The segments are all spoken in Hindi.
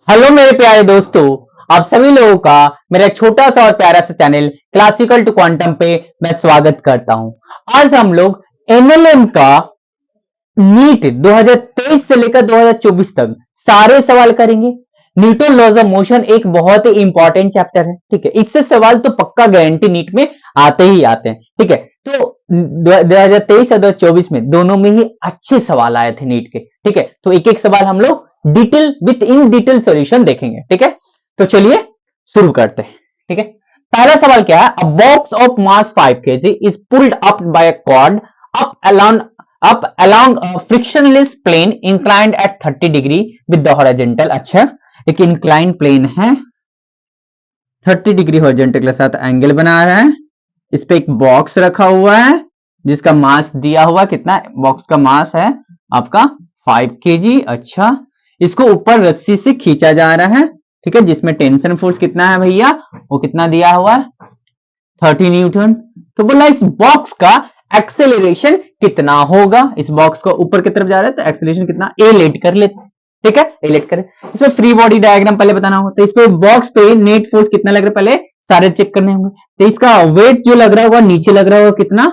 हेलो मेरे प्यारे दोस्तों, आप सभी लोगों का मेरा छोटा सा और प्यारा सा चैनल क्लासिकल टू क्वांटम पे मैं स्वागत करता हूं। आज हम लोग एनएलएम का नीट 2023 से लेकर 2024 तक सारे सवाल करेंगे। न्यूटन लॉज ऑफ मोशन एक बहुत ही इंपॉर्टेंट चैप्टर है, ठीक है। इससे सवाल तो पक्का गारंटी नीट में आते ही आते हैं, ठीक है। तो 2023 और 2024 में दोनों में ही अच्छे सवाल आए थे नीट के, ठीक है। तो एक एक सवाल हम लोग detail with in detail solution देखेंगे, ठीक है। तो चलिए शुरू करते हैं, ठीक है। पहला सवाल क्या है? अ box of mass 5 kg is pulled up by a cord up along a frictionless plane inclined at 30 degree with the horizontal। अच्छा, एक इंक्लाइन प्लेन है, 30 डिग्री हॉरिजॉन्टल के साथ एंगल बना रहा है। इस पे एक बॉक्स रखा हुआ है जिसका मास दिया हुआ कितना, बॉक्स का मास है आपका 5 kg। अच्छा, इसको ऊपर रस्सी से खींचा जा रहा है, ठीक है, जिसमें टेंशन फोर्स कितना है भैया, वो कितना दिया हुआ है 30 न्यूटन। तो बोला इस बॉक्स का एक्सेलरेशन कितना होगा। इस बॉक्स को ऊपर की तरफ जा रहा है तो एक्सेलरेशन कितना, ए लेट कर लेते, ठीक है, ए लेट कर। इसमें फ्री बॉडी डायग्राम पहले बताना होगा। तो इस पे बॉक्स पे नेट फोर्स कितना लग रहा है पहले सारे चेक करने होंगे। तो इसका वेट जो लग रहा होगा नीचे लग रहा होगा कितना,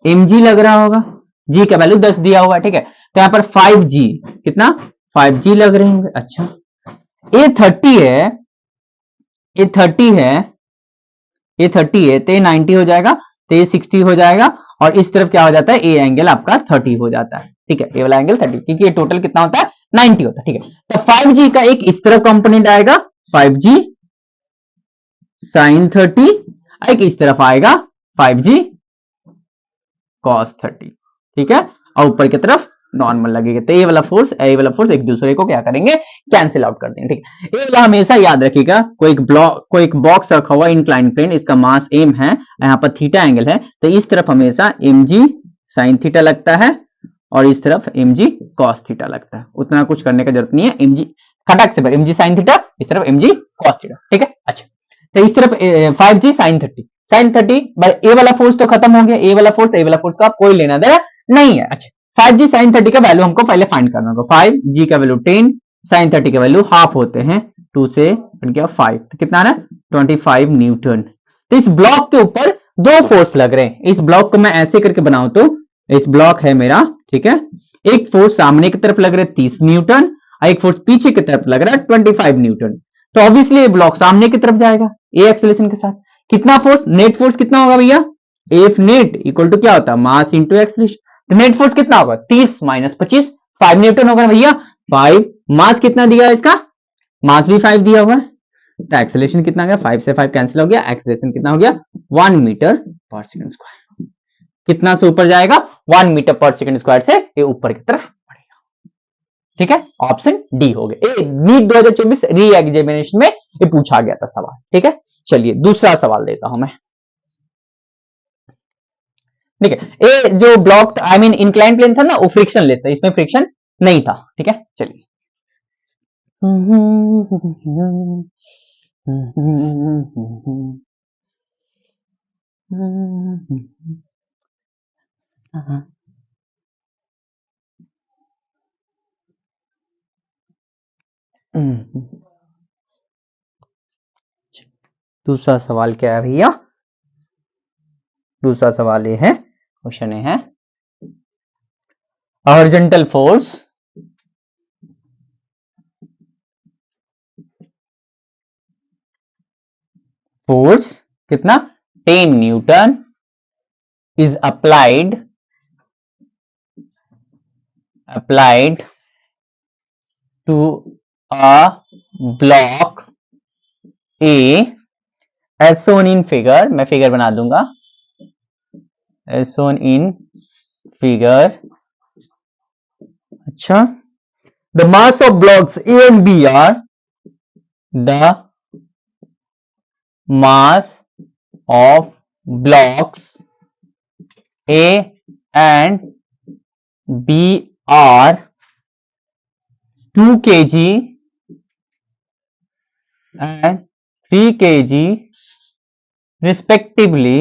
mg लग रहा होगा। जी का वैल्यू 10 दिया हुआ है, ठीक है। तो यहां पर 5g कितना, 5g लग रहे होंगे। अच्छा, ए 30 है, ये 30 है, ये 30 है तो ये 90 हो जाएगा, तो ये 60 हो जाएगा। और इस तरफ क्या हो जाता है, ए एंगल आपका 30 हो जाता है, ठीक है। ए वाला एंगल 30, क्योंकि ये टोटल कितना होता है 90 होता है, ठीक है। तो 5g का एक इस तरफ कंपोनेंट आएगा 5g sin 30, एक इस तरफ आएगा 5g cos 30, ठीक है। और ऊपर की तरफ नॉर्मल लगेगा। तो ये वाला फोर्स एक दूसरे को क्या करेंगे, कैंसिल आउट कर देंगे, ठीक है। ये वाला हमेशा याद रखिएगा। कोई एक बॉक्स रखा हुआ इंक्लाइन प्लेन, इसका मास m है, यहाँ पर थीटा एंगल है, तो इस तरफ हमेशा mg sin थीटा लगता है और इस तरफ mg cos थीटा लगता है। उतना कुछ करने का जरूरत नहीं है। mg खटाक से mg sin थीटा, इस तरफ mg cos थीटा, ठीक है। अच्छा, तो इस तरफ 5g sin 30, साइन 30 ए वाला फोर्स तो खत्म हो गया, ए वाला फोर्स का कोई लेना देना नहीं है। अच्छा, 5g sin 30 का वैल्यू हमको पहले फाइंड करना होगा। 5g का वैल्यू 10, sin 30 का वैल्यू हाफ होते हैं, 2 से 5, तो कितना आ रहा है 25 न्यूटन। तो इस ब्लॉक के ऊपर दो फोर्स लग रहे हैं। इस ब्लॉक को मैं ऐसे करके बनाऊं तो इस ब्लॉक है मेरा, ठीक है। एक फोर्स सामने की तरफ लग रहा है 30 न्यूटन और एक फोर्स पीछे की तरफ लग रहा है 25 न्यूटन। तो ऑब्वियसली ये ब्लॉक सामने की तरफ जाएगा ए एक्सेलरेशन के साथ। कितना फोर्स, नेट फोर्स कितना होगा भैया, एफ नेट इक्वल टू क्या होता है, मास इंटू एक्सेलरेशन। तो नेट फोर्स कितना होगा 30 माइनस 25, 5 न्यूटन होगा ना भैया। 5 मास कितना दिया है इसका, मास भी 5 दिया हुआ है। तो एक्सेलरेशन कितना गया, 5 से 5 कैंसिल हो गया, एक्सेलरेशन कितना हो गया 1 मीटर पर सेकंड स्क्वायर। कितना से ऊपर जाएगा 1 मीटर पर सेकंड स्क्वायर से ये ऊपर की तरफ बढ़ेगा, ठीक है। ऑप्शन डी हो गया। नीट 2024 री एग्जामिनेशन में ये पूछा गया था सवाल, ठीक है। चलिए दूसरा सवाल देता हूं मैं, ठीक है। ये जो block I mean incline plane था ना, वो फ्रिक्शन लेता है, इसमें फ्रिक्शन नहीं था, ठीक है। चलिए दूसरा सवाल क्या है भैया, दूसरा सवाल ये है, क्वेश्चन ये है, हॉरिजॉन्टल फोर्स कितना 10 Newton is applied to a block A as shown in figure। मैं फिगर बना दूंगा, as shown in figure। अच्छा, the mass of blocks A and B are the mass of blocks A and B are 2 kg and 3 kg respectively।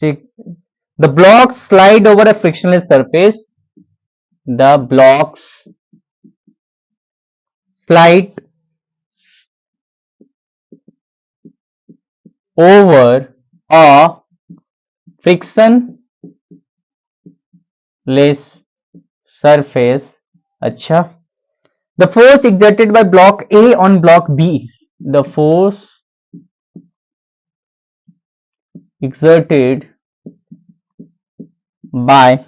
The blocks slide over a frictionless surface the blocks slide over a frictionless surface. अच्छा, the force exerted by block A on block B is the force exerted by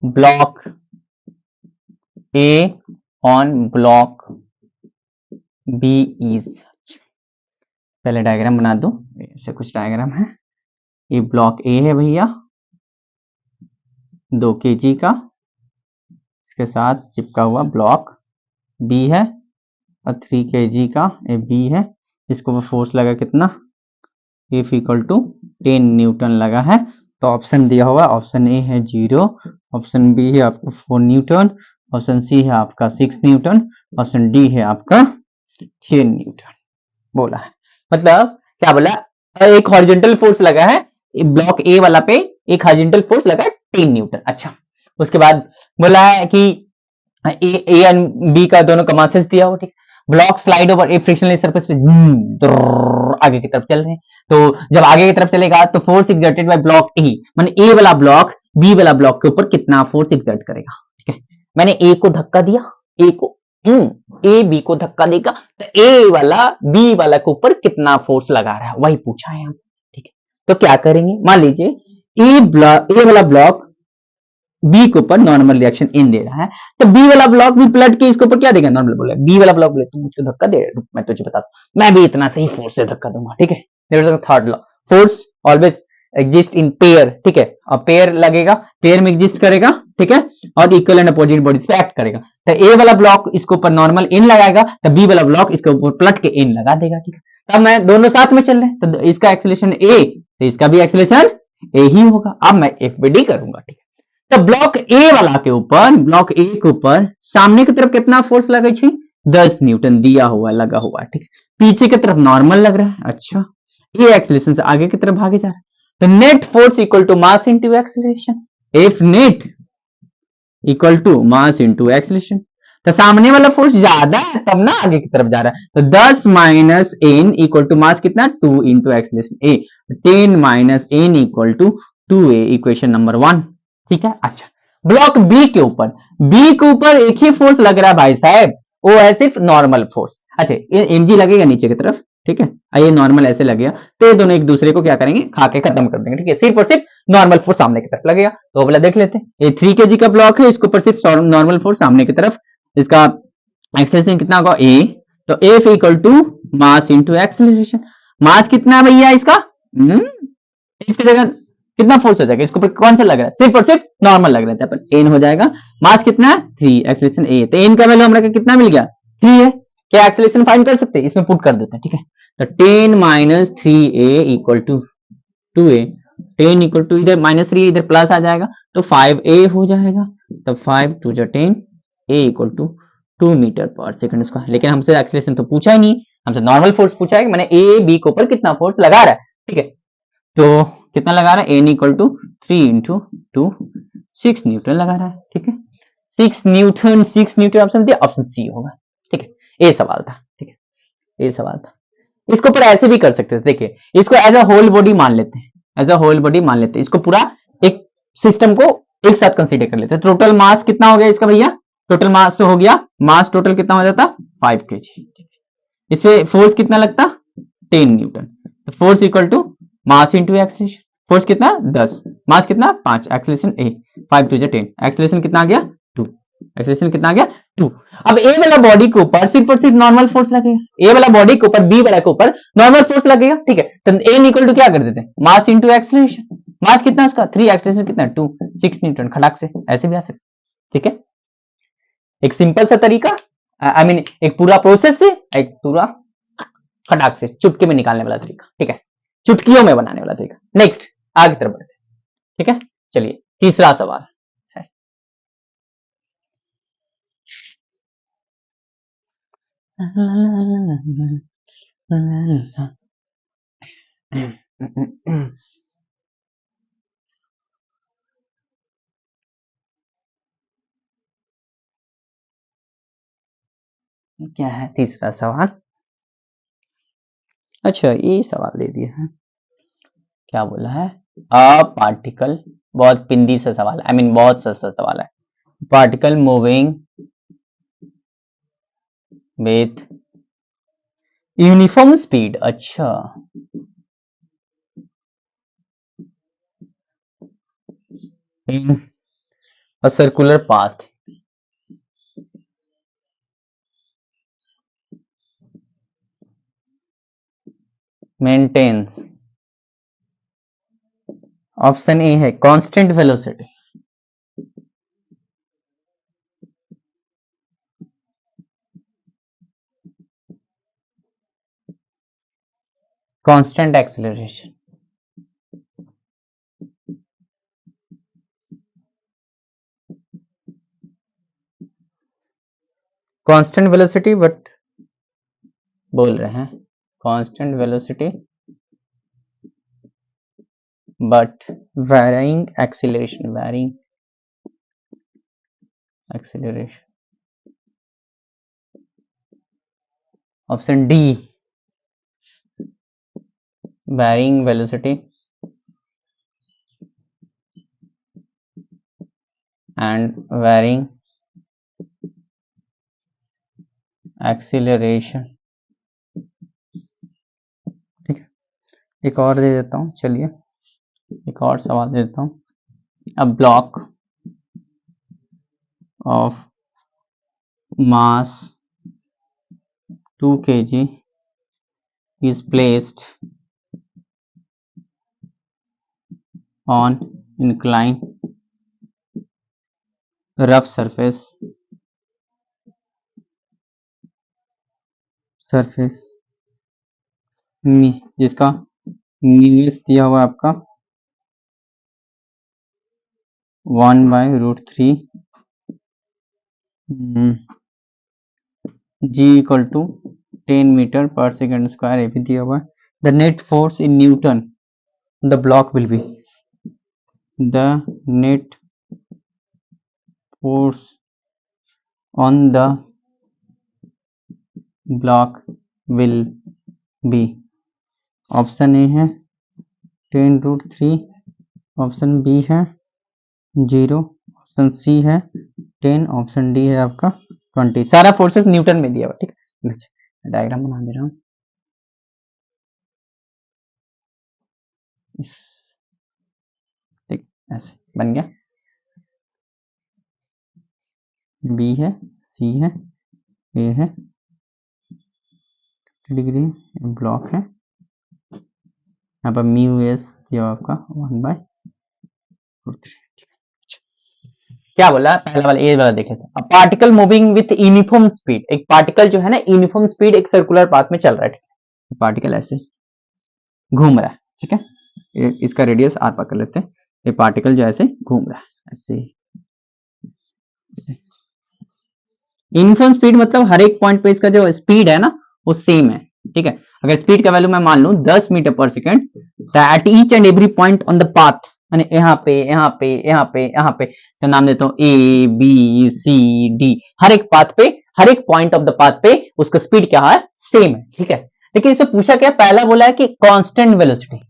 block A on block B is, पहले डायग्राम बना दो, ऐसे कुछ डायग्राम है। ये ब्लॉक ए है भैया 2 kg का, इसके साथ चिपका हुआ ब्लॉक बी है और 3 kg का ये बी है, इसको फोर्स लगा कितना, F इक्वल टू 10 न्यूटन लगा है। तो ऑप्शन दिया हुआ, ऑप्शन ए है 0, ऑप्शन बी है आपका 4 न्यूटन, ऑप्शन सी है आपका 6 न्यूटन, ऑप्शन डी है आपका 10 न्यूटन बोला है। मतलब क्या बोला, एक हॉरिजॉन्टल फोर्स लगा है ब्लॉक ए वाला पे, एक हॉरिजॉन्टल फोर्स लगा है 10 न्यूटन। अच्छा, उसके बाद बोला है कि ए एंड बी का दोनों का मासेस दिया हो, ठीक। ब्लॉक स्लाइड ओवर ए फ्रिक्शनलेस सरफेस पे आगे की तरफ चल रहे हैं, तो जब आगे की तरफ चलेगा तो फोर्स एक्सर्टेड बाय ब्लॉक ए, माने ए वाला ब्लॉक बी वाला ब्लॉक के ऊपर कितना फोर्स एक्सर्ट करेगा, ठीक है। मैंने ए को धक्का दिया, ए को ए बी को धक्का देगा, तो ए वाला बी वाला के ऊपर कितना फोर्स लगा रहा है वही पूछा है हम, ठीक है। तो क्या करेंगे, मान लीजिए ए वाला ब्लॉक बी के ऊपर नॉर्मल रिएक्शन इन दे रहा है, तो बी वाला ब्लॉक भी पलट के इसके ऊपर क्या देगा, नॉर्मल बोला, बी वाला ब्लॉक बोले तू मुझको धक्का दे, मैं तुझे बताता हूं, मैं भी इतना सही फोर्स से धक्का दूंगा, ठीक है। Third law, force always exist in pair, ठीक है, और पेयर लगेगा, पेयर में एग्जिस्ट करेगा, ठीक है, और इक्वल एंड अपोजिट बॉडीज पे एक्ट करेगा। तो ए वाला ब्लॉक इसके ऊपर नॉर्मल इन लगाएगा, तो बी वाला ब्लॉक इसके ऊपर पलट के इन लगा देगा, ठीक है। तब मैं दोनों साथ में चल रहे हैं, तो इसका एक्सेलरेशन ए, तो इसका भी एक्सेलरेशन ए ही होगा। अब मैं एफ बी डी करूंगा, ठीक है। तो ब्लॉक ए वाला के ऊपर, ब्लॉक ए के ऊपर सामने की तरफ कितना फोर्स लगे छी, 10 न्यूटन दिया हुआ लगा हुआ, ठीक है। पीछे की तरफ नॉर्मल लग रहा है, अच्छा, ये एक्सेलरेशन से आगे की तरफ भागे जा रहा है, तो net force equal to mass into acceleration, F net equal to mass into acceleration. तो सामने वाला फोर्स ज्यादा है तब ना आगे की तरफ जा रहा है, तो 10 minus N equal to mass कितना 2 into acceleration A, 10 minus N equal to 2a, equation number 1, ठीक है। अच्छा, ब्लॉक बी के ऊपर, बी के ऊपर एक ही फोर्स लग रहा है भाई साहब, वो है सिर्फ नॉर्मल फोर्स। अच्छा, एम जी लगेगा नीचे की तरफ, ठीक है, ये नॉर्मल ऐसे लगेगा, तो ये दोनों एक दूसरे को क्या करेंगे, खा के खत्म कर देंगे, ठीक है। सिर्फ और सिर्फ नॉर्मल फोर्स सामने की तरफ लगेगा, तो बोला देख लेते हैं, ये 3 kg का ब्लॉक है, इसके ऊपर सिर्फ नॉर्मल फोर्स सामने की तरफ, इसका एक्सेलरेशन कितना होगा ए, तो F equal to mass into acceleration. Mass कितना है भैया इसका, की जगह कितना फोर्स हो जाएगा, इसके ऊपर कौन सा लग रहा है, सिर्फ और सिर्फ नॉर्मल लग रहा है, पर एन हो जाएगा। मास कितना है 3, एक्सेलरेशन ए, तो एन का वैल्यू हमरा कितना मिल गया 3 है। क्या एक्सेलरेशन फाइंड कर सकते हैं, इसमें पुट कर देते हैं, ठीक है। तो 10 minus 3a equal to 2a, 10 equal to इधर माइनस 3 इधर प्लस आ जाएगा, तो 5a हो जाएगा, तो 5 2 10, a इक्वल टू 2 मीटर पर सेकंड स्क्वायर। लेकिन हमसे एक्सेलरेशन तो पूछा ही नहीं, हमसे नॉर्मल फोर्स पूछा है कि मैंने ए बी के ऊपर कितना फोर्स लगा रहा है, ठीक है। तो कितना लगा रहा है, N equal to 3 into 2, 6 newton लगा रहा है, ठीक है। 6 न्यूटन, 6 न्यूटन ऑप्शन दिया, ऑप्शन सी होगा, ठीक है। ये सवाल था, ठीक है, ये सवाल था। इसको ऊपर ऐसे भी कर सकते थे, देखिए इसको एज अ होल बॉडी मान लेते हैं, एज अ होल बॉडी मान लेते हैं, इसको पूरा एक सिस्टम को एक साथ कंसीडर कर लेते हैं। टोटल मास कितना हो गया इसका भैया, टोटल मास हो गया, मास टोटल कितना हो जाता 5 kg, इसमें फोर्स कितना लगता 10 न्यूटन, तो force equal to mass into acceleration, force कितना 10, मास कितना 5, एक्सेलरेशन ए, 5 2 10, एक्सेलरेशन कितना आ गया 2, एक्सेलरेशन कितना आ गया 2। अब ए वाला बॉडी के ऊपर सिर्फ और सिर्फ नॉर्मल फोर्स लगेगा, ए वाला बॉडी के ऊपर बी वाला के ऊपर नॉर्मल फोर्स लगेगा, ठीक है। तो एन इक्वल टू क्या कर देते हैं, मास इंटू एक्सेलरेशन, मास कितना उसका 3, एक्सेलरेशन कितना 2, 6 न्यूटन, खटाक से ऐसे भी आ सकते, ठीक है। एक सिंपल सा तरीका, आई मीन एक पूरा प्रोसेस से, एक पूरा खटाक से चुटकी में निकालने वाला तरीका, ठीक है, चुटकियों में बनाने वाला तरीका। नेक्स्ट आगे तरफ बढ़ते हैं, ठीक है। चलिए तीसरा सवाल है, क्या है तीसरा सवाल? अच्छा ये सवाल दे दिया है, क्या बोला है? अ पार्टिकल, बहुत पिंडी सा सवाल, आई मीन बहुत सस्ता सवाल है। Particle moving with uniform speed, अच्छा in a circular path maintains, option A है constant velocity. Constant acceleration, constant velocity but बोल रहे हैं constant velocity but varying acceleration, varying acceleration, option D varying velocity and varying acceleration। ठीक है, एक और दे देता हूं, चलिए एक और सवाल दे देता हूं। A block of mass 2 kg is placed on inclined rough surface जिसका न्यूएस दिया हुआ आपका 1/√3 g इक्वल टू 10 मीटर पर सेकेंड स्क्वायर, ये भी दिया हुआ है। The net force in newton the block will be, the net force on the block will be, option A है 10√3, ऑप्शन बी है 0, ऑप्शन सी है 10, ऑप्शन डी है आपका 20। सारा फोर्सेस न्यूटन में दिया हुआ, ठीक है। डायग्राम बना दे रहा हूं, ठीक ऐसे बन गया। बी है, सी है, ए है, डिग्री ब्लॉक है, यहाँ पर म्यू एस दिया हुआ आपका 1/√3। क्या बोला पहला वाला, ए वाला देखे थे। A particle moving with uniform speed, एक पार्टिकल जो है ना यूनिफॉर्म स्पीड एक सर्कुलर पाथ में चल रहा है, पार्टिकल ऐसे घूम रहा है, ठीक है। इसका रेडियस आर पकड़ लेते हैं, ये पार्टिकल जो ऐसे घूम रहा है ऐसे। यूनिफॉर्म स्पीड मतलब हर एक पॉइंट पे इसका जो स्पीड है ना वो सेम है, ठीक है। अगर स्पीड का वैल्यू मैं मान लूं 10 मीटर पर second, at each and every point on the path, यानी यहाँ पे यहाँ पे यहाँ पे यहाँ पे, तो नाम देता हूँ ए बी सी डी, हर एक पाथ पे हर एक पॉइंट ऑफ द पाथ पे उसका स्पीड क्या है, सेम है, ठीक है। लेकिन इसमें पूछा क्या, पहला बोला है कि कांस्टेंट वेलोसिटी।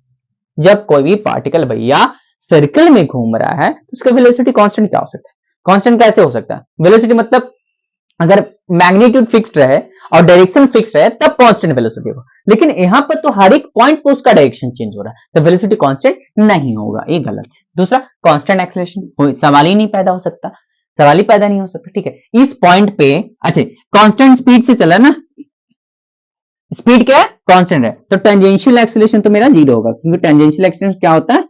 जब कोई भी पार्टिकल भैया सर्कल में घूम रहा है तो उसका वेलोसिटी कांस्टेंट क्या हो सकता है? कांस्टेंट कैसे हो सकता है? वेलोसिटी मतलब अगर मैग्नीट्यूड फिक्स्ड रहे और डायरेक्शन फिक्स रहे तब कांस्टेंट वेलोसिटी होगा, लेकिन यहां पर तो हर एक पॉइंट पर उसका डायरेक्शन चेंज हो रहा है, तो वेलोसिटी कांस्टेंट नहीं होगा, ये गलत है। दूसरा, कांस्टेंट एक्सेलरेशन, सवाल ही नहीं पैदा हो सकता, सवाल ही पैदा नहीं हो सकता, ठीक है। इस पॉइंट पे अच्छा कांस्टेंट स्पीड से चला ना, स्पीड क्या है, कांस्टेंट है, तो टेंजेंशियल एक्सेलरेशन तो मेरा 0 होगा, क्योंकि टेंजेंशियल एक्सेलरेशन क्या होता है,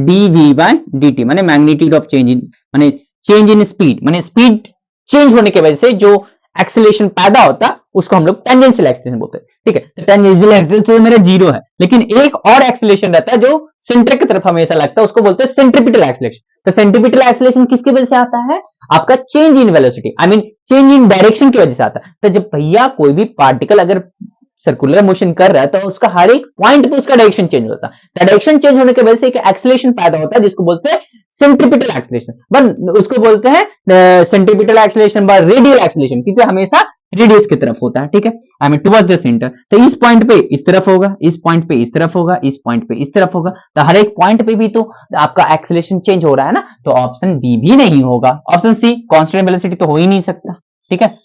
dv/dt, माने मैग्नीट्यूड ऑफ चेंज इन, माने चेंज इन स्पीड, माने स्पीड चेंज होने की वजह से जो एक्सेलरेशन पैदा होता है उसको हम लोग टेंजेंशियल एक्सेलरेशन बोलते हैं, ठीक है। तो टेंजेंशियल एक्सेलरेशन तो मेरा 0 है, लेकिन एक और एक्सेलरेशन रहता है जो सेंटर की तरफ हमेशा लगता है, उसको बोलते हैं सेंट्रीपिटल एक्सेलरेशन। तो सेंट्रीपिटल एक्सेलरेशन किसकी वजह से आता है, आपका change in velocity, I mean change in direction की वजह से आता है। तो जब भैया कोई भी पार्टिकल अगर सर्कुलर मोशन कर रहा है तो उसका हर एक पॉइंट पे उसका डायरेक्शन चेंज होता है, डायरेक्शन चेंज होने की वजह से एक एक्सेलरेशन पैदा होता है जिसको बोलते हैं सेंट्रीपिटल एक्सेलरेशन, बट उसको बोलते हैं centripetal acceleration bye radial acceleration, क्योंकि हमेशा रेडियस की तरफ होता है, ठीक है, I mean towards the centre. तो इस पॉइंट पे इस तरफ होगा, इस पॉइंट पे इस तरफ होगा, इस पॉइंट पे इस तरफ होगा, तो हर एक पॉइंट पे भी तो आपका एक्सेलरेशन चेंज हो रहा है ना, तो ऑप्शन बी भी नहीं होगा। ऑप्शन सी कांस्टेंट वेलोसिटी तो हो ही नहीं सकता, ठीक है,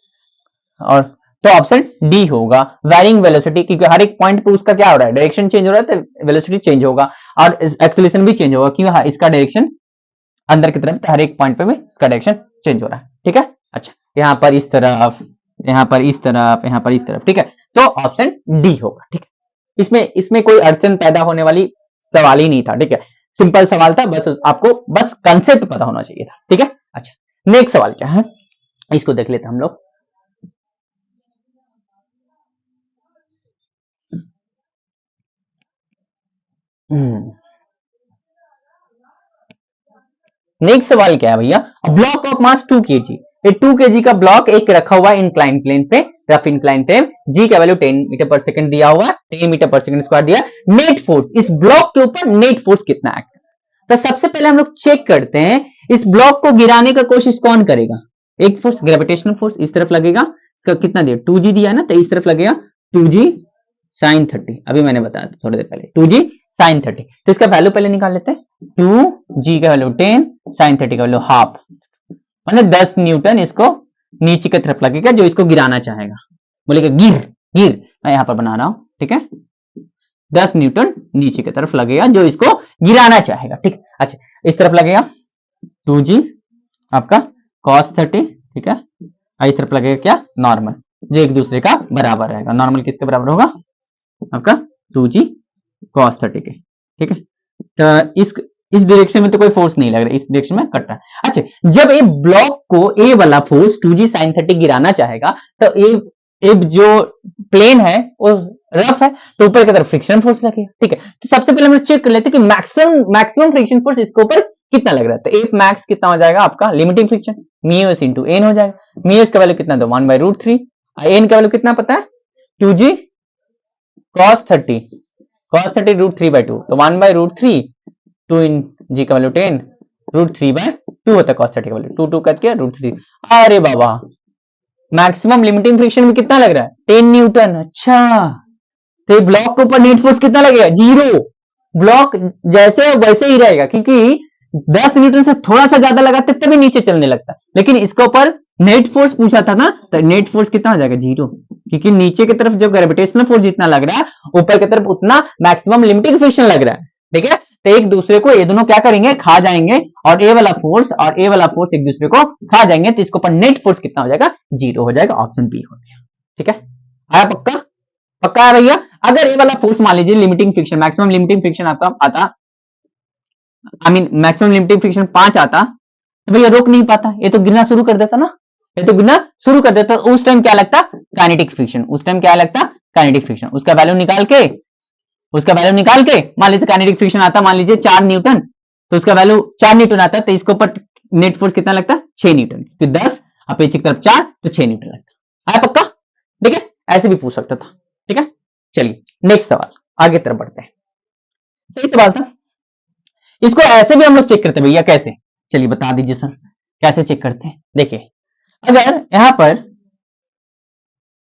और तो ऑप्शन डी होगा वैरिंग वेलोसिटी, क्योंकि हर एक पॉइंट पे उसका क्या हो रहा है, डायरेक्शन चेंज हो रहा है, तो वेलोसिटी चेंज होगा और एक्सेलरेशन भी चेंज होगा, क्योंकि इसका डायरेक्शन अंदर की तरफ, तो हर एक पॉइंट पे भी इसका डायरेक्शन चेंज हो रहा है, ठीक है। अच्छा, यहाँ पर इस तरफ, यहाँ पर इस तरफ, यहाँ पर इस तरफ, ठीक है, तो ऑप्शन डी होगा, ठीक है। इसमें कोई अड़चन पैदा होने वाली सवाल ही नहीं था, ठीक है, सिंपल सवाल था, बस आपको बस कंसेप्ट पता होना चाहिए था, ठीक है। अच्छा, नेक्स्ट सवाल क्या है, इसको देख लेते हैं हम लोग। नेक्स्ट सवाल क्या है भैया, ब्लॉक ऑफ मास 2 kg, ये 2 kg का ब्लॉक एक रखा हुआ है इंक्लाइन प्लेन पे, रफ इंक्लाइन प्लेन, जी का वैल्यू 10 मीटर पर सेकंड दिया हुआ है, 10 मीटर पर सेकंड स्क्वायर दिया। नेट फोर्स, इस ब्लॉक के ऊपर नेट फोर्स कितना है, तो सबसे पहले हम लोग चेक करते हैं इस ब्लॉक को गिराने का कोशिश कौन करेगा। एक फोर्स ग्रेविटेशनल फोर्स इस तरफ लगेगा, इसका कितना दिया 2g दिया है ना, तो इस तरफ लगेगा 2g sin 30, अभी मैंने बताया था थोड़ी देर पहले 2g sin 30, तो इसका वैल्यू पहले निकाल लेते हैं, 2g का वैल्यू 10, sin 30 का वैल्यू हाफ, मतलब 10 न्यूटन इसको नीचे की तरफ लगेगा जो इसको गिराना चाहेगा, बोलेगा गिर गिर, मैं यहां पर बना रहा हूं, ठीक है, 10 न्यूटन नीचे की तरफ लगेगा जो इसको गिराना चाहेगा, ठीक। अच्छा, इस तरफ लगेगा 2g आपका cos 30, ठीक है, और इस तरफ लगेगा क्या नॉर्मल, जो एक दूसरे का बराबर रहेगा। नॉर्मल किसके बराबर होगा, आपका 2g cos 30 के, ठीक है। तो इस डायरेक्शन में तो कोई फोर्स नहीं लग रहा है, इस डायरेक्शन में कट रहा है। अच्छा, जब ए ब्लॉक को ए वाला फोर्स 2g sin 30 गिराना चाहेगा, तो ए जो प्लेन है वो रफ है, तो ऊपर की तरफ फ्रिक्शन फोर्स लगेगा, ठीक है। तो सबसे पहले हम लोग चेक कर लेते हैं कि मैक्सिमम फ्रिक्शन फोर्स इसके ऊपर कितना लग रहा है, तो एफ मैक्स कितना हो जाएगा आपका limiting friction mu s into N हो जाएगा। म्यूएस का वैल्यू कितना, दो 1/√3, एन का वैल्यू कितना पता है 2g cos 30, cos 30 √3/2, तो 1/√3, 2 इन जी का वैल्यू 10, √3/2 होता है cos 30 का वैल्यू, 2 2 कट के √3। अरे बाबा, मैक्सिमम लिमिटिंग फ्रिक्शन में कितना लग रहा है 10 न्यूटन। अच्छा, तो ब्लॉक के ऊपर नेट फोर्स कितना लगेगा, 0, ब्लॉक जैसे वैसे ही रहेगा, क्योंकि 10 न्यूटन से थोड़ा सा ज्यादा लगाते तभी नीचे चलने लगता, लेकिन इसके ऊपर नेट फोर्स पूछा था ना, तो नेट फोर्स कितना हो जाएगा 0, क्योंकि नीचे की तरफ जो ग्रेविटेशनल फोर्स जितना लग रहा है ऊपर की तरफ उतना मैक्सिमम लिमिटिंग फ्रिक्शन लग रहा है, ठीक है। तो एक दूसरे को ये दोनों क्या करेंगे, खा जाएंगे, और ए वाला फोर्स और ए वाला फोर्स एक दूसरे को खा जाएंगे, तो इसके ऊपर नेट फोर्स कितना हो जाएगा 0 हो जाएगा, ऑप्शन बी हो गया, ठीक है। आया पक्का, पक्का है भैया। अगर ये वाला फोर्स मान लीजिए limiting friction, maximum limiting friction आता I mean maximum limiting friction 5 आता, तो भैया रोक नहीं पाता, ये तो गिरना शुरू कर देता ना, ये तो गिरना शुरू कर देता, उस टाइम क्या लगता काइनेटिक फ्रिक्शन, उस टाइम क्या लगता काइनेटिक फ्रिक्शन, उसका वैल्यू निकाल के मान लीजिए काइनेटिक फ्रिक्शन आता मान लीजिए 4 न्यूटन, तो उसका वैल्यू 4 न्यूटन आता है, तो इसके ऊपर नेट फोर्स कितना लगता है 6 न्यूटन, तो 10 अपेक्षित तरफ 4 तो 6 न्यूटन लगता है। पक्का, ठीक है, ऐसे भी पूछ सकता था, ठीक है। चलिए नेक्स्ट सवाल, आगे तरफ बढ़ते हैं। सही सवाल था, इसको ऐसे भी हम लोग चेक करते हैं भैया, कैसे, चलिए बता दीजिए सर कैसे चेक करते हैं। देखिए, अगर यहां पर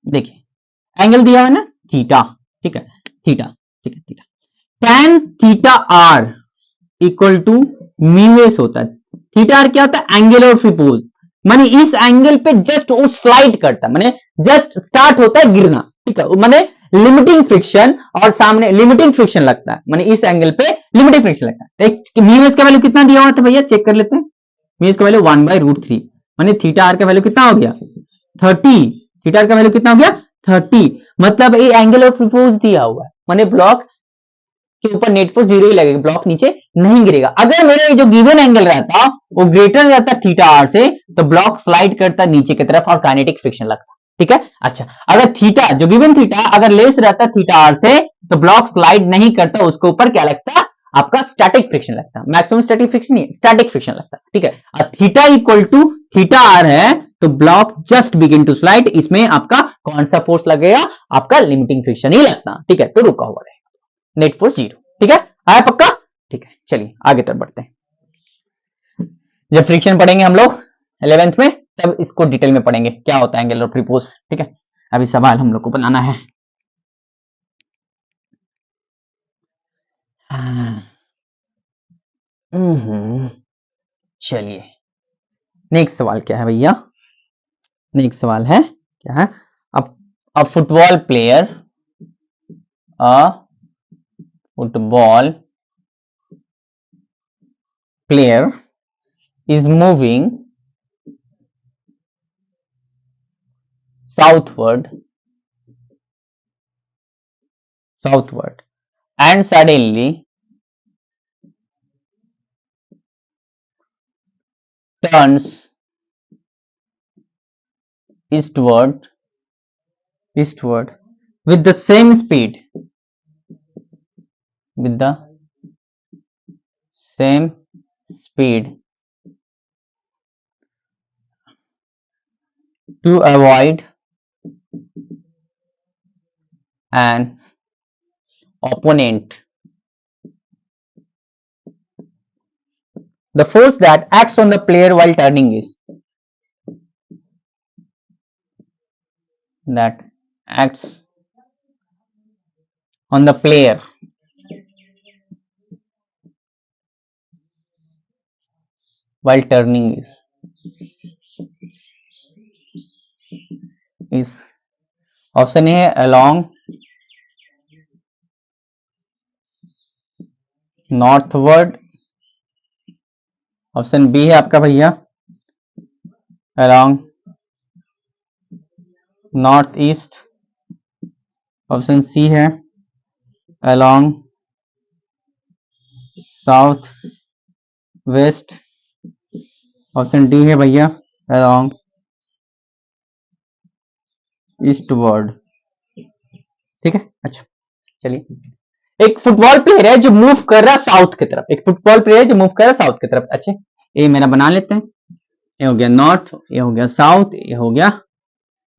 देखिए एंगल दिया है ना थीटा, ठीक है, थीटा, ठीक है, theta, tan theta R equal to mu S होता है। थीटा आर क्या होता है, एंगल ऑफ रिपोज, माने इस एंगल पे जस्ट वो स्लाइड करता है, माने जस्ट स्टार्ट होता है गिरना, ठीक है, माने लिमिटिंग फ्रिक्शन और सामने लिमिटिंग फ्रिक्शन लगता है, माने इस एंगल पे लिमिटिंग फ्रिक्शन लगता है। म्यू एस का वैल्यू कितना दिया हुआ था भैया, चेक कर लेते हैं। म्यू एस का वैल्यू 1/√3, माने थीटा आर का वैल्यू कितना हो गया 30, थीटा आर का वैल्यू कितना हो गया 30, मतलब ये एंगल ऑफ रिपोज दिया हुआ है, माने ब्लॉक के ऊपर नेट फोर्स 0 ही लगेगा, ब्लॉक नीचे नहीं गिरेगा। अगर मेरे जो गिवन एंगल रहता वो ग्रेटर रहता थीटा आर से, तो ब्लॉक स्लाइड करता नीचे की तरफ और काइनेटिक फ्रिक्शन लगता, ठीक है। अच्छा, अगर थीटा जो गिवन थीटा अगर लेस रहता थीटा आर से, तो ब्लॉक स्लाइड नहीं करता, उसके ऊपर क्या लगता आपका स्टैटिक फ्रिक्शन लगता, मैक्सिमम स्टैटिक फ्रिक्शन नहीं, स्टैटिक फ्रिक्शन लगता, ठीक है। और theta equal to theta R है, तो block just begin to slide, इसमें आपका कौन सा फोर्स लगेगा, आपका लिमिटिंग फ्रिक्शन ही लगता, ठीक है, तो रुका हुआ रहेगा, नेट फोर्स 0, ठीक है। आया पक्का, ठीक है। चलिए आगे तरफ बढ़ते हैं। जब फ्रिक्शन पढ़ेंगे हम लोग 11th में, तब इसको डिटेल में पढ़ेंगे क्या होता है एंगल ऑफ रिपोज। ठीक है, अभी सवाल हम लोग को बनाना है। चलिए नेक्स्ट सवाल क्या है भैया, नेक्स्ट सवाल है क्या है, अ football player, a football player is moving southward and suddenly turns eastward with the same speed, to avoid an opponent. The force that acts on the player while turning is on the player while turning is option A है along northward, ऑप्शन बी है आपका भैया along north east, option C है along south west, option D है भैया along ईस्टवर्ड। ठीक है, अच्छा चलिए, एक फुटबॉल प्लेयर है जो मूव कर रहा है साउथ की तरफ, एक फुटबॉल प्लेयर है जो मूव कर रहा है साउथ की तरफ। अच्छे, ये मेरा बना लेते हैं, ये हो गया नॉर्थ, ये हो गया साउथ, ये हो गया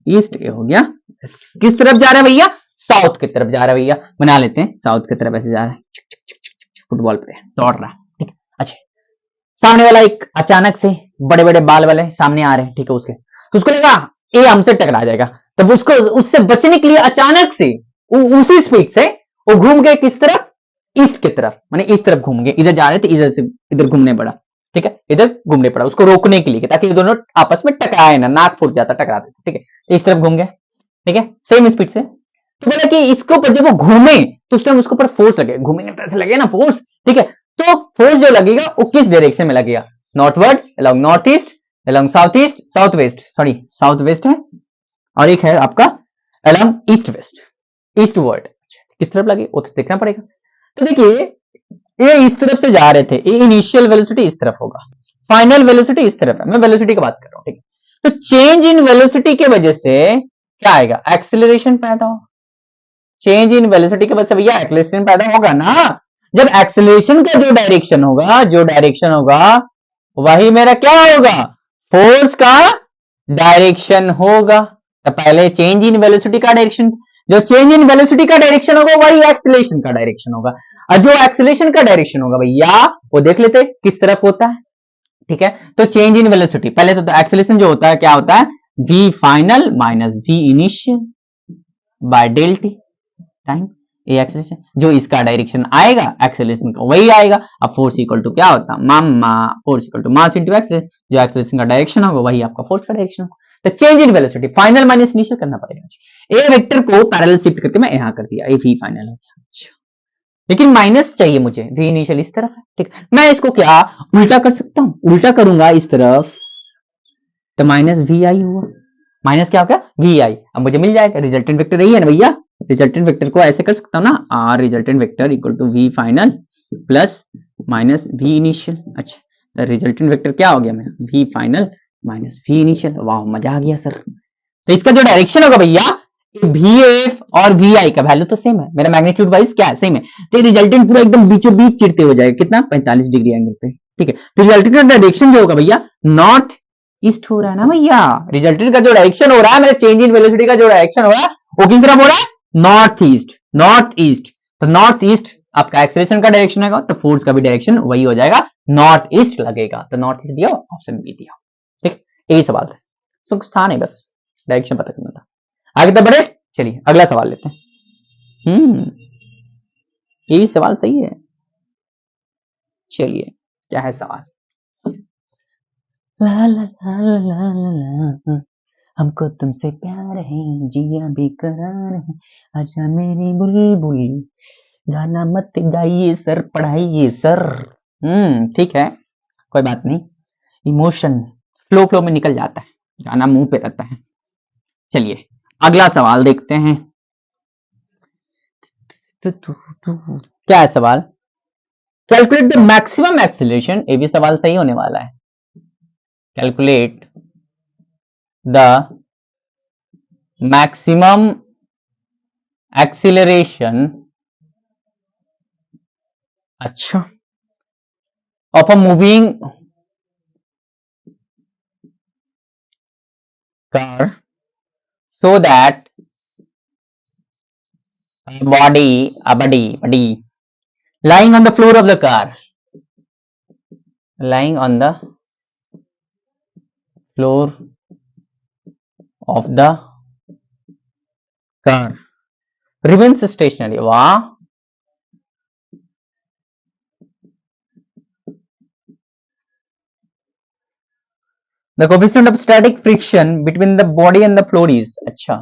ईस्ट, ये हो गया वेस्ट। किस तरफ जा रहा है भैया, साउथ की तरफ जा रहा है भैया, बना लेते हैं साउथ की तरफ ऐसे जा रहा है, फुटबॉल प्लेयर दौड़ रहा है। ठीक है, अच्छा, सामने वाला एक अचानक से बड़े बड़े बाल वाले सामने आ रहे हैं, ठीक है, उसके तो उसको लगा ये हमसे टकरा जाएगा, तब उसको उससे बचने के लिए अचानक से उसी स्पीड से वो घूम गए किस तरफ, ईस्ट की तरफ, माने इस तरफ घूम गए, इधर जा रहे थे इधर से इधर घूमने पड़ा। ठीक है, इधर घूमने पड़ा उसको रोकने के लिए ताकि ये दोनों आपस में टकराए ना, नाक फूट जाता टकराते। ठीक है, इस तरफ घूम गए, ठीक है, सेम स्पीड से। तो बोला कि इसके ऊपर जब वो घूमे तो उस टाइम उसके ऊपर फोर्स लगे, घूमने पे ऐसे लगे ना फोर्स। ठीक है, तो फोर्स जो लगेगा वो किस डायरेक्शन में लगेगा, northward, along north east, along south east, south west, sorry south west है, और एक है आपका अलोंग ईस्ट वेस्ट, ईस्टवर्ड। किस तरफ लगे वो तो देखना पड़ेगा। तो देखिए ये इस तरफ से जा रहे थे, ये इनिशियल वेलोसिटी इस तरफ होगा, फाइनल वेलोसिटी इस तरफ है, मैं वेलोसिटी की बात कर रहा हूं। ठीक है, तो चेंज इन वेलोसिटी की वजह से क्या आएगा, एक्सेलरेशन पैदा हो। चेंज इन वेलोसिटी की वजह से भैया एक्सेलरेशन पैदा होगा ना, जब एक्सेलरेशन का जो डायरेक्शन होगा वही मेरा क्या होगा, फोर्स का डायरेक्शन होगा। तो पहले चेंज इन वेलोसिटी का डायरेक्शन, जो चेंज इन वेलोसिटी का डायरेक्शन होगा वही एक्सेलरेशन का डायरेक्शन होगा, और जो एक्सेलरेशन का डायरेक्शन होगा भैया वो देख लेते किस तरफ होता है। ठीक है, तो चेंज इन वेलोसिटी पहले तो एक्सेलरेशन जो होता है क्या होता है, v final minus v initial by del T time A acceleration, जो इसका डायरेक्शन आएगा एक्सेलरेशन का वही आएगा। अब फोर्स इक्वल टू क्या होता है, force equal to mass into acceleration, जो एक्सेलरेशन का डायरेक्शन होगा वही आपका फोर्स का डायरेक्शन होगा। तो change in velocity final minus initial करना पड़ेगा। ए वेक्टर को पैरेलल शिफ्ट करके मैं यहां कर दिया, ए वी फाइनल हो गया। अच्छा, लेकिन माइनस चाहिए मुझे, वी इनिशियल इस तरफ है। ठीक, मैं इसको क्या उल्टा कर सकता हूं, उल्टा करूंगा इस तरफ तो माइनस वी आई हुआ, माइनस क्या होगा वी आई। अब मुझे मिल जाएगा रिजल्टेंट वेक्टर यही है ना भैया, रिजल्टेंट वेक्टर को ऐसे कर सकता हूं ना, R resultant vector equal to V final plus minus V initial. अच्छा, रिजल्टेंट वेक्टर क्या हो गया मेरा, V final minus V initial. वाह मजा आ गया सर। तो इसका जो डायरेक्शन होगा भैया वी एफ और वी आई का वैल्यू तो सेम है, मेरा मैग्नीट्यूड वाइज क्या है सेम है, तो रिजल्टेंट पूरा एकदम बीचों बीच चिरते हो जाएगा, कितना 45 डिग्री एंगल पे। ठीक है, तो रिजल्टेंट का डायरेक्शन जो होगा भैया नॉर्थ ईस्ट हो रहा है ना भैया, रिजल्टेंट का जो डायरेक्शन हो रहा है मेरा चेंज इन वेलोसिटी का जो डायरेक्शन हो रहा है वो किस तरफ हो रहा है, नॉर्थ ईस्ट, नॉर्थ ईस्ट। तो नॉर्थ ईस्ट आपका एक्सेलरेशन का डायरेक्शन होगा, तो फोर्स का भी डायरेक्शन वही हो जाएगा, नॉर्थ ईस्ट लगेगा। तो नॉर्थ ईस्ट दिया, ऑप्शन बी दिया। ठीक, यही सवाल है। इसमें कुछ था नहीं, बस डायरेक्शन पता करना था। आगे तो बढ़े, चलिए अगला सवाल लेते हैं। यही सवाल सही है। चलिए क्या है सवाल? ला ला ला ला ला ला, हमको तुमसे प्यार है, जिया बेकरार है, आजा मेरी बुलबुल, गाना मत गाइए सर, पढ़ाइए सर। ठीक है, कोई बात नहीं, इमोशन फ्लो में निकल जाता है, गाना मुंह पे रहता है। चलिए अगला सवाल देखते हैं। क्या है सवाल? कैलकुलेट द मैक्सिमम एक्सीलरेशन, ये भी सवाल सही होने वाला है। कैलकुलेट द मैक्सिमम एक्सीलरेशन, अच्छा, of a moving car so that a body lying on the floor of the car, lying on the floor of the car remains stationary. Wow. The coefficient of static friction between the body and the floor is, अच्छा,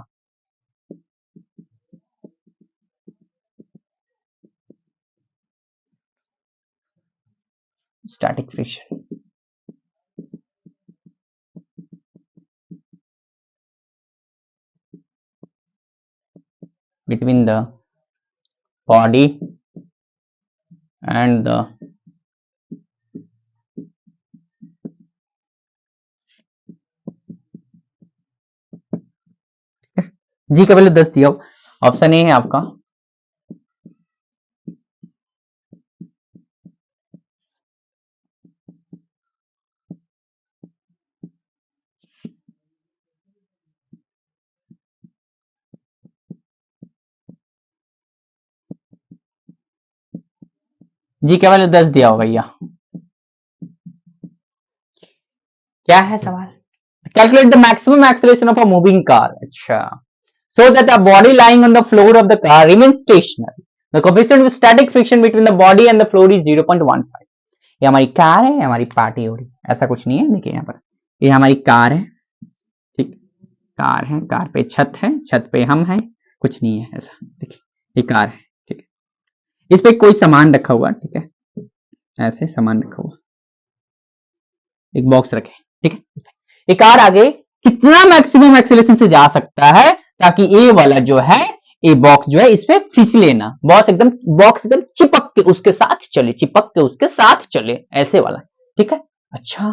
static friction between the body and the जी का वैल्यू 10 दिया, ऑप्शन ए है आपका। जी का वैल्यू 10 दिया हो भैया। क्या है सवाल? Calculate the maximum acceleration of a moving car, अच्छा, so that a body lying on the floor of the car remains stationary. The coefficient of static friction between the body and the floor is 0.15. ये हमारी कार है, हमारी पार्टी हो रही, ऐसा कुछ नहीं है। देखिए यहाँ पर, ये हमारी कार है, ठीक, कार है, कार पे छत है, छत पे हम हैं, कुछ नहीं है ऐसा। देखिए ये कार है, ठीक है, इस पे कोई सामान रखा हुआ, ठीक है, ऐसे सामान रखा हुआ, एक बॉक्स रखे, ठीक है। ये कार आगे कितना मैक्सिमम एक्सीलरेशन से जा सकता है, ताकि ए वाला जो है, ए बॉक्स जो है, इस पे फिसले ना, बॉक्स एकदम चिपक के उसके साथ चले, चिपक के उसके साथ चले, ऐसे वाला, ठीक है। अच्छा,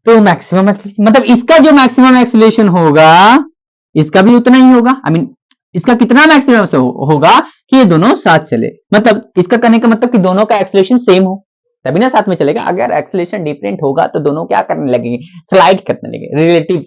तो मैक्सिमम एक्सीलरेशन मतलब इसका जो मैक्सिमम एक्सीलरेशन होगा, इसका भी उतना ही होगा। आई मीन इसका कितना मैक्सिमम से होगा कि ये दोनों साथ चले, मतलब इसका कहने का मतलब कि दोनों का एक्सीलरेशन सेम हो, तभी ना साथ में चलेगा। अगर एक्सीलरेशन डिफरेंट होगा तो दोनों क्या करने लगेंगे, स्लाइड करने लगेंगे,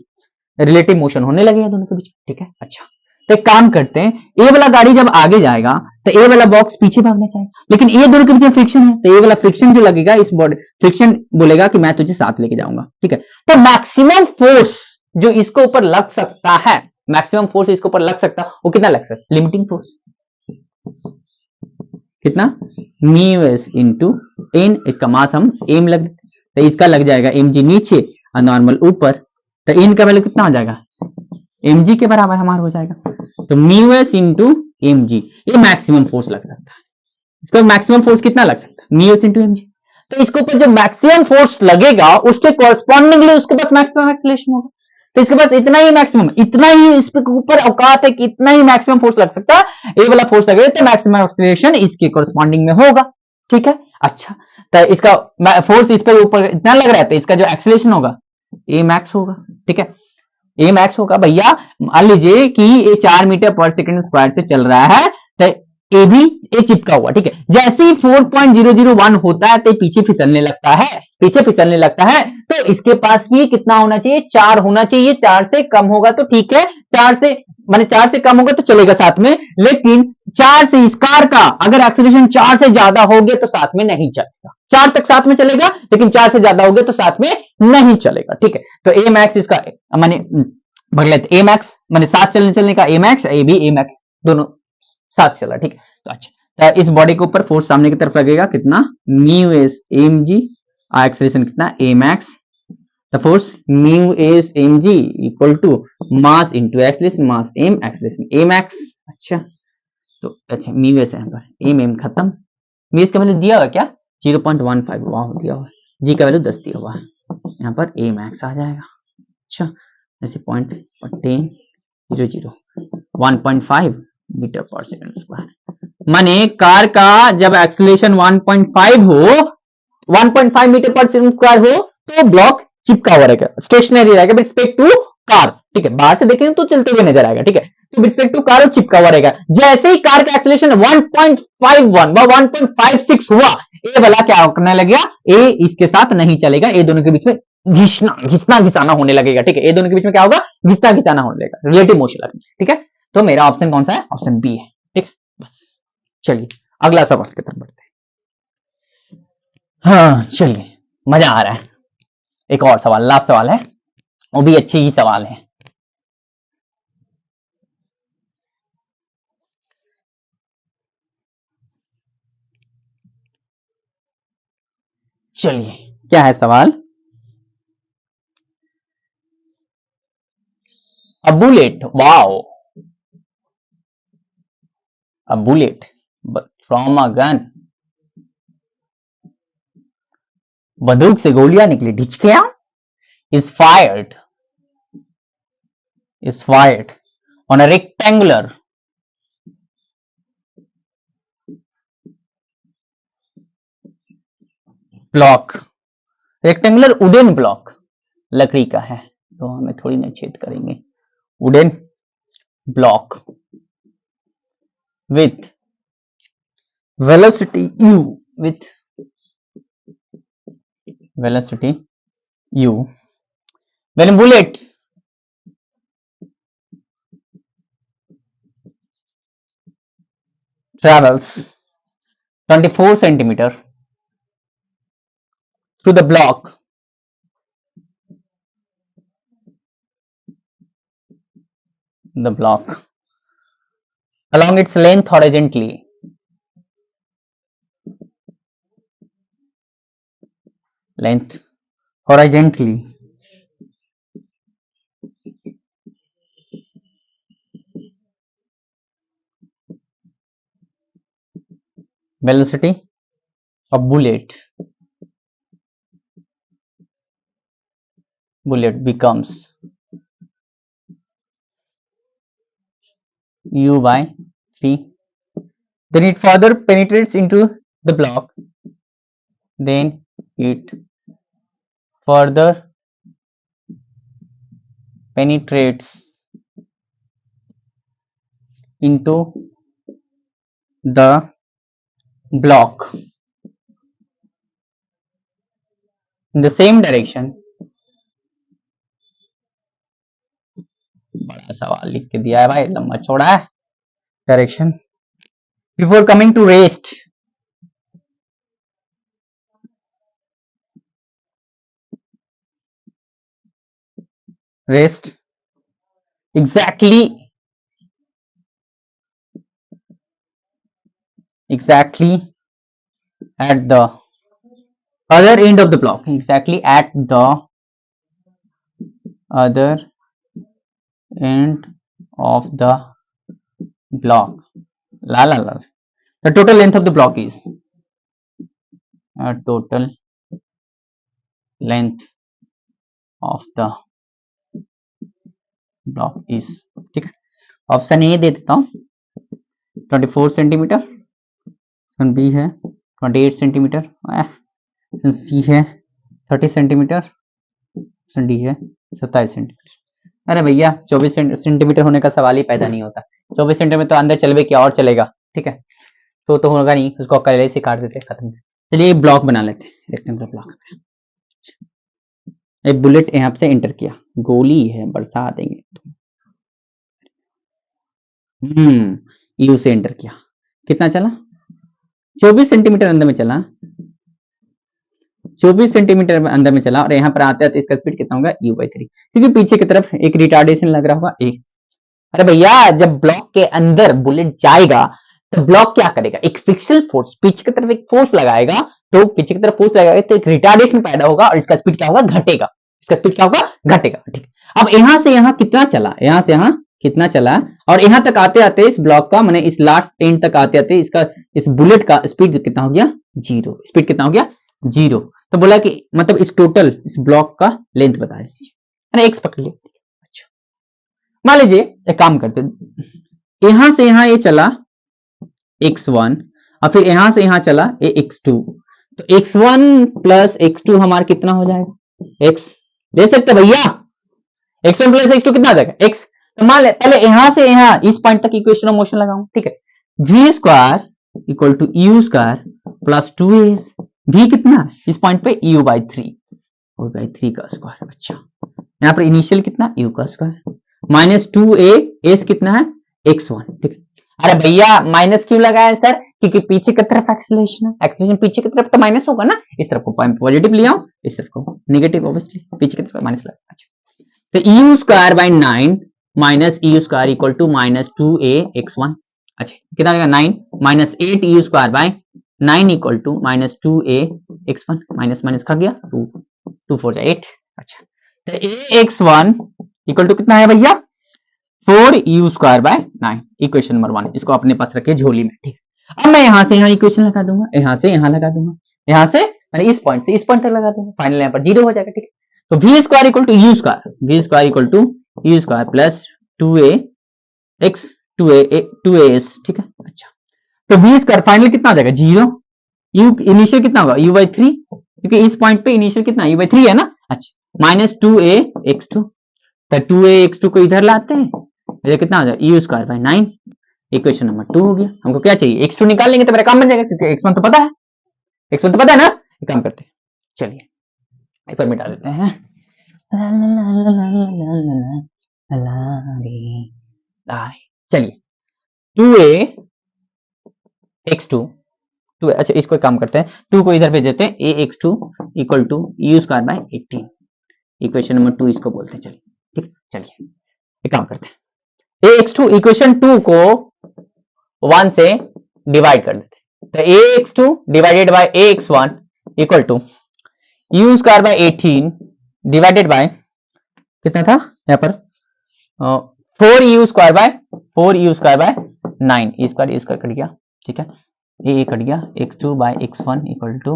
रिलेटिव मोशन होने लगेगा दोनों के बीच, ठीक है। अच्छा, तो एक काम करते हैं, ए वाला गाड़ी जब आगे जाएगा तो ए वाला बॉक्स पीछे भागना चाहिए, लेकिन ये दोनों के बीच में फ्रिक्शन है, तो ये वाला फ्रिक्शन जो लगेगा, इस बॉडी फ्रिक्शन बोलेगा कि मैं तुझे साथ लेके जाऊंगा, ठीक है। तो मैक्सिमम फोर्स जो इसको ऊपर लग सकता है, मैक्सिमम फोर्स इसके ऊपर लग सकता है, वो कितना लग सकता है? लिमिटिंग फोर्स कितना? म्यू एस इंटू एन, इसका मास हम एम लग, तो इसका लग जाएगा एम जी नीचे और नॉर्मल ऊपर, तो एन का वैल्यू कितना हो जाएगा? एम जी के बराबर हमारा हो जाएगा, तो mu S into M G, ये मैक्सिमम फोर्स लग सकता है। इसको मैक्सिमम फोर्स कितना लग सकता है? Mu S into M G. तो इसके ऊपर जो मैक्सिमम फोर्स लगेगा उसके कॉरस्पॉन्डिंगली उसके पास मैक्सिमम एक्सीलरेशन होगा, तो इसके पास इतना ही मैक्सिमम, इतना ही इसके ऊपर औकात है कि इतना ही मैक्सिमम फोर्स लग सकता है। ये वाला फोर्स लगेगा तो मैक्सिमम एक्सीलरेशन इसके कॉरस्पॉन्डिंग में होगा, ठीक है। अच्छा, तो इसका फोर्स इस पर ऊपर इतना लग रहा है, तो इसका जो एक्सीलरेशन होगा ए मैक्स होगा, ठीक है। ए मैक्स होगा भैया, मान लीजिए कि ये 4 मीटर पर सेकंड स्क्वायर से चल रहा है, तो ए भी ए चिपका हुआ, ठीक है। जैसे ही 4.001 होता है तो पीछे फिसलने लगता है, पीछे फिसलने लगता है, तो इसके पास भी कितना होना चाहिए? 4 होना चाहिए। 4 से कम होगा तो ठीक है, 4 से माने 4 से कम होगा तो चलेगा साथ में, लेकिन 4 से इस कार का अगर एक्सीलरेशन 4 से ज्यादा हो गया तो साथ में नहीं चलेगा। 4 तक साथ में चलेगा, लेकिन 4 से ज्यादा हो गया तो साथ में नहीं चलेगा। ठीक है, तो ए मैक्स इसका माने भर लेते ए मैक्स माने साथ चलने का a max, a b a max दोनों साथ चला। ठीक है, तो अच्छा, तो इस बॉडी के ऊपर फोर्स सामने की तरफ लगेगा कितना, mu s m g, acceleration कितना a max, the force mu s m g equal to mass into acceleration, mass m acceleration a max. अच्छा, तो अच्छा म्यू एस एम एम खत्म, म्यू एस का वैल्यू दिया हुआ क्या 0.15, वाह दिया हुआ, जी का वैल्यू 10 दिया हुआ है, यहाँ पर ए मैक्स आ जाएगा। अच्छा, जैसे 1.5 मीटर पर सेकंड स्क्वायर, माने कार का जब एक्सीलरेशन 1.5 हो, 1.5 मीटर पर सेकंड स्क्वायर हो तो ब्लॉक चिपका हुआ रहेगा, स्टेशनरी रहेगा विद रिस्पेक्ट टू कार। ठीक है, बाहर से देखेंगे तो चलते हुए नजर आएगा। ठीक है, तो विद रिस्पेक्ट टू कार और चिपका हुआ रहेगा। जैसे ही कार का एक्सीलरेशन 1.51 व 1.56 हुआ, ए वाला क्या करने लग गया, ए इसके साथ नहीं चलेगा, ए दोनों के बीच में घिसना घिसाना होने लगेगा। ठीक है, ए दोनों के बीच में क्या होगा, घिसना घिसाना होने लगेगा, रिलेटिव मोशन लगेगा। ठीक है, तो मेरा ऑप्शन कौन सा है, ऑप्शन बी है। ठीक, बस चलिए अगला सवाल की तरफ बढ़ते हैं। हाँ चलिए, मजा आ रहा है। एक और सवाल, लास्ट सवाल है, वो भी अच्छे ही सवाल है। चलिए, क्या है सवाल, a bullet, wow, a bullet but from a gun, बंदूक से गोलियां निकली, ढिचकियां, is fired on a rectangular block, rectangular wooden block, लकड़ी का है तो हमें थोड़ी ना छेद करेंगे, wooden block with velocity u, with velocity u, when bullet travels 24 centimeter through the block, along its length horizontally, velocity of bullet becomes u by 3, then it further penetrates into the block, then it further penetrates into the block in the same direction। बड़ा सवाल लिख के दिया है भाई, लंबा चौड़ा है, direction before coming to rest, exactly at the other end of the block, exactly at the other end of the block, the total length of the block is total length of the block is, ठीक है, ऑप्शन ए दे देता हूं 24 सेंटीमीटर, ऑप्शन बी है 28 सेंटीमीटर, ऑप्शन सी है 30 सेंटीमीटर, ऑप्शन डी है 27 सेंटीमीटर। अरे भैया 24 सेंटीमीटर होने का सवाल ही पैदा नहीं होता, 24 सेंटीमीटर तो अंदर चलवे क्या और चलेगा। ठीक है, तो होगा नहीं, उसको कले से काट देते, खत्म। चलिए ब्लॉक बना लेते, रेक्टेंगुलर ब्लॉक। एक बुलेट यहाँ से एंटर किया, गोली है बरसा देंगे, यू से एंटर किया, कितना चला 24 सेंटीमीटर अंदर में चला, 24 सेंटीमीटर अंदर में चला और यहाँ पर आते आते इसका स्पीड कितना होगा u/3, क्योंकि पीछे की तरफ एक रिटार्डेशन लग रहा होगा a। अरे भैया जब ब्लॉक के अंदर बुलेट जाएगा तो ब्लॉक क्या करेगा, एक फ्रिक्शनल फोर्स पीछे की तरफ एक फोर्स लगाएगा, तो पीछे की तरफ फोर्स लगाएगा तो एक रिटार्डेशन पैदा होगा और इसका स्पीड क्या होगा, घटेगा। इसका स्पीड क्या होगा, घटेगा। ठीक, अब यहां से यहां कितना चला, यहां से यहां कितना चला और यहां तक आते आते इस ब्लॉक का मैंने इस लास्ट एंड तक आते आते इसका इस बुलेट का स्पीड कितना हो गया, 0। स्पीड कितना हो गया, 0। तो बोला कि मतलब इस टोटल इस ब्लॉक का लेंथ बता दीजिए, एक्स पकड़ लिया। अच्छा, मान लीजिए एक काम करते, यहां से यहां ये चला x1 और फिर यहां से यहां चला ये x2, तो x1 प्लस x2 हमारा कितना हो जाएगा, x ले सकते भैया, x1 प्लस x2 कितना आ जाएगा, x। तो मान ले पहले यहां से यहां इस पॉइंट तक इक्वेशन ऑफ मोशन लगाऊं, ठीक है। v square equal to u square plus 2a, v कितना इस पॉइंट पे u/3 का स्क्वायर। अच्छा, यहाँ पर इनिशियल कितना u का स्क्वायर माइनस 2a, s कितना है x1, ठीक है। अरे भैया माइनस क्यों लगाया सर, क्योंकि पीछे की तरफ एक्सीलरेशन है, एक्सीलरेशन पीछे की तरफ तो माइनस होगा ना, इस तरफ को पॉजिटिव ले आओ, इस तरफ को नेगेटिव, ऑब्वियसली पीछे की तरफ माइनस लगा। अच्छा, तो u square by 9 minus u square equal to minus 2a x1। अच्छा, कितना आएगा 9 माइनस 8 u square by 9 equal to minus 2a x1, minus minus खा गया 2 4 8। अच्छा, तो a x1 इक्वल टू कितना है भैया, 4 u square by 9, equation number 1। इसको अपने पास रखिए झोली में, ठीक है। अब मैं यहां से यहां इक्वेशन लगा दूंगा, यहां से यहां लगा दूंगा, यहां से मैंने इस पॉइंट से इस पॉइंट तक लगा दूंगा, फाइनल यहां पर 0 हो जाएगा, ठीक है। तो v square equal to u square, v square equal to u square plus 2a x 2as, ठीक है। अच्छा, तो v स्क्वायर फाइनल कितना हो जाएगा 0, u इनिशियल कितना होगा u/3, क्योंकि इस पॉइंट पे इनिशियल कितना u/3 है ना। अच्छा, माइनस 2a x2, तो 2a x2 को इधर लाते हैं, ये कितना आ जाएगा u square by 9, equation number 2 हो गया। हमको क्या चाहिए, x2 निकाल लेंगे तो मेरा काम बन जाएगा, क्योंकि x1 तो पता है, x1 तो पता है ना। एक काम करते हैं, चलिए एक बार मिटा देते हैं, चलिए 2a x2, अच्छा इसको काम करते हैं, 2 को इधर भेज देते हैं, a x2 equal to u square by 18, equation number 2 इसको बोलते हैं। चलिए ठीक, चलिए एक काम करते हैं, ax2 इक्वेशन 2 को 1 से डिवाइड कर देते हैं, तो ax2 divided by ax1 equal to u square by 18 divided by कितना था यहाँ पर 4u स्क्वायर बाय 9, ई स्क्वायर कट गया, ठीक है, ये कट गया, x2 by x1 equal to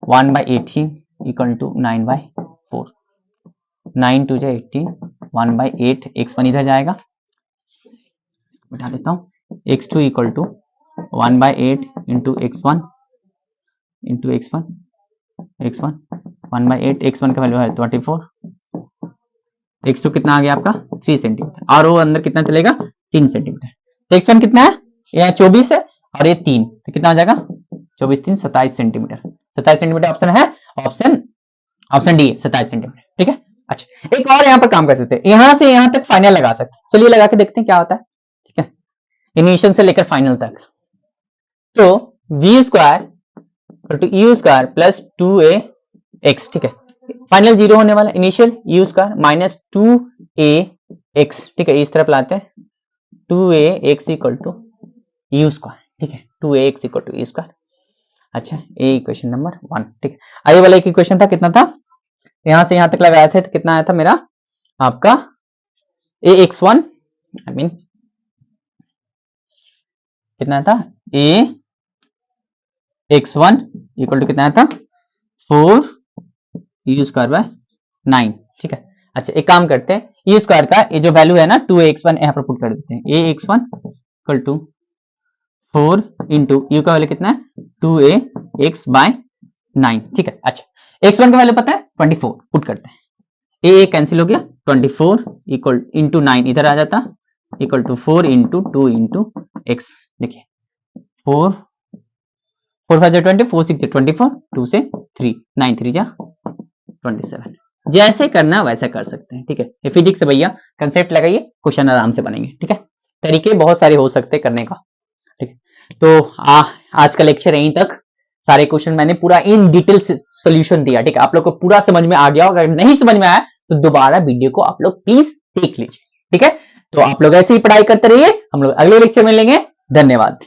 1 by 18 equal to 9 by 4, 9 2 जा 80, 1 बाय 8, x1 इधर जाएगा, बिठा देता हूँ, x2 equal to 1 by 8 into x1 1 by 8, x1 का वैल्यू है 24, x2 कितना आ गया आपका 3 सेंटीमीटर, और वो अंदर कितना चलेगा 3 सेंटीमीटर, तो x1 कितना है, यहाँ 24 है और ये 3, तो कितना आ जाएगा 24 3 27 सेंटीमीटर, 27 सेंटीमीटर ऑप्शन है, ऑप्शन डी है 27 सेंटीमीटर, ठीक है। अच्छा, एक और यहाँ पर काम कर सकते हैं, यहां से यहां तक फाइनल लगा सकते हैं, चलिए लगा के देखते हैं क्या होता है, ठीक है, इनिशियल से लेकर फाइनल तक। तो v square to u square plus 2ax, ठीक है, फाइनल 0 होने वाला, initial u square minus 2ax, ठीक है, इस तरफ लाते हैं 2ax equal to u square, ठीक है, 2ax equal to u square. अच्छा, ये इक्वेशन नंबर 1, ठीक है। आगे वाला एक इक्वेशन था, कितना था, यहां से यहां तक लगाया थे तो कितना आया था मेरा आपका ax1 आई मीन कितना था ax1 इक्वल टू कितना आया था 4 u स्क्वायर बाय 9, ठीक है। अच्छा, एक काम करते हैं, u स्क्वायर का ये जो वैल्यू है ना 2ax1 यहाँ पर पुट कर देते हैं, ax1 equal to 4 into u का वैल्यू कितना है 2ax बाय 9, ठीक है। अच्छा, x1 का वैल्यू पता है 24, पुट करते हैं, a कैंसिल हो गया, 24 इक्वल इंटू 9 इधर आ जाता, equal to 4 into 2 into x, देखिए 4 4 5 20, 4 6 24, 2 से 3, 9 3 जा 27, जैसे करना वैसा कर सकते हैं, ठीक है। ये फिजिक्स है भैया, कंसेप्ट लगाइए, क्वेश्चन आराम से बनेंगे, ठीक है। तरीके बहुत सारे हो सकते हैं करने का, ठीक है। तो आज का लेक्चर यहीं तक सारे क्वेश्चन मैंने पूरा इन डिटेल सोल्यूशन दिया, ठीक है। आप लोग को पूरा समझ में आ गया होगा, अगर नहीं समझ में आया तो दोबारा वीडियो को आप लोग प्लीज देख लीजिए, ठीक है। तो आप लोग ऐसे ही पढ़ाई करते रहिए, हम लोग अगले लेक्चर में मिलेंगे। धन्यवाद।